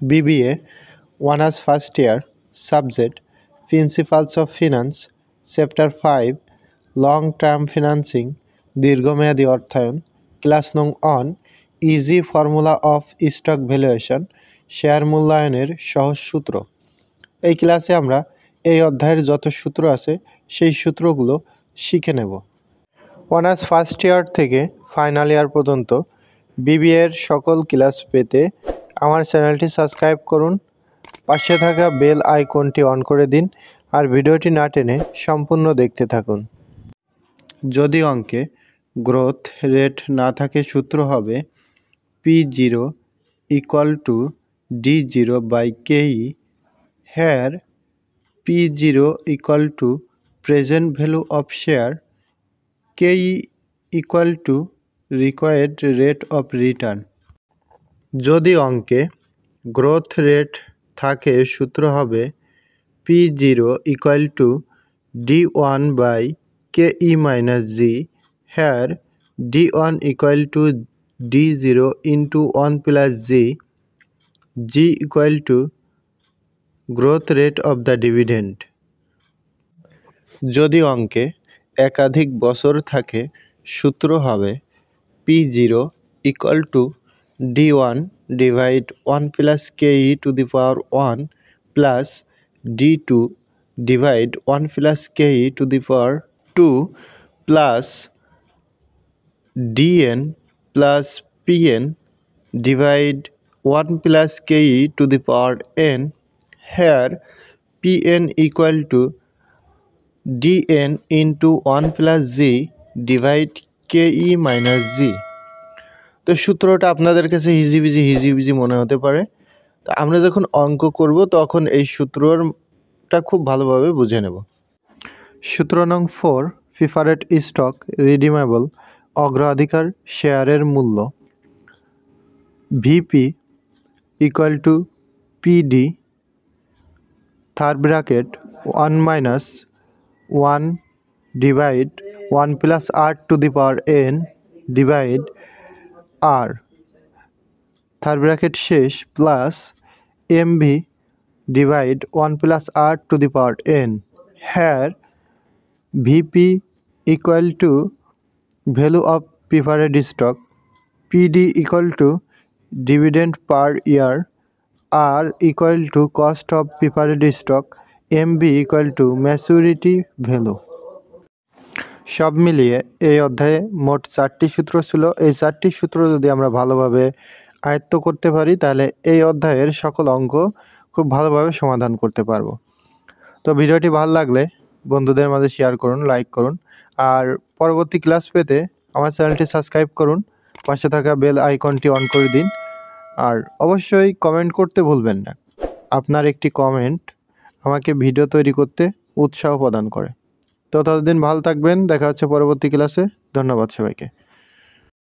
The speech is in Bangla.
BBA Honours First Year Subject Principles of Finance Chapter 5 Long Term Financing দীর্ঘমেয়াদী অর্থায়ন ক্লাস নং on easy formula of stock valuation share মূল্যায়নের সহজ সূত্র। এই ক্লাসে আমরা এই অধ্যায়ের যত সূত্র আছে সেই সূত্রগুলো শিখে নেব। অনার্স ফার্স্ট ইয়ার থেকে ফাইনাল ইয়ার পর্যন্ত বিবিএর সকল ক্লাস পেতে আমার চ্যানেলটি সাবস্ক্রাইব করুন, পাশে থাকা বেল আইকনটি অন করে দিন আর ভিডিওটি না টেনে সম্পূর্ণ দেখতে থাকুন। যদি অঙ্কে গ্রোথ রেট না থাকে সূত্র হবে P0 = D0 by KE, here P0 = present value of share, KE = required rate of return। যদি অঙ্কে গ্রোথ রেট থাকে সূত্র হবে P0 = D1 by KE minus G, here D1 = D0 into 1 plus G, G = growth rate of the dividend। যদি অঙ্কে একাধিক বছর থাকে সূত্র হবে P0 = D1 divide 1 plus KE to the power 1 plus D2 divide 1 plus KE to the power 2 plus DN plus PN divide 1 plus KE to the power n, here PN = DN into 1 plus G divide KE minus G। তো সূত্রটা আপনাদের কাছে হিজিবিজি মনে হতে পারে, তো আমরা যখন অঙ্ক করব তখন এই সূত্রটা খুব ভালোভাবে বুঝে নেব। সূত্র নং 4 প্রিফারেড স্টক রিডিমেবল অগ্রাধিকার শেয়ারের মূল্য VP = PD third bracket 1 minus 1 divide 1 plus R to the power n divide R third bracket শেষ plus MV divide 1 plus R to the power n, here VP = value of preferred stock, PD = dividend per year, R = cost of preferred stock, MV = maturity value। সব মিলিয়ে এই অধ্যায়ে মোট 4টি সূত্র ছিল। এই 4টি সূত্র যদি আমরা ভালোভাবে আয়ত্ত করতে পারি তাহলে এই অধ্যায়ের সকল অঙ্ক খুব ভালোভাবে সমাধান করতে পারবো। তো ভিডিওটি ভালো লাগলে বন্ধুদের মাঝে শেয়ার করুন, লাইক করুন আর পরবর্তী ক্লাস পেতে আমার চ্যানেলটি সাবস্ক্রাইব করুন, পাশে থাকা বেল আইকনটি অন করে দিন আর অবশ্যই কমেন্ট করতে ভুলবেন না। আপনার একটি কমেন্ট আমাকে ভিডিও তৈরি করতে উৎসাহ প্রদান করে। তো ততদিন ভালো থাকবেন, দেখা হচ্ছে পরবর্তী ক্লাসে। ধন্যবাদ সবাইকে।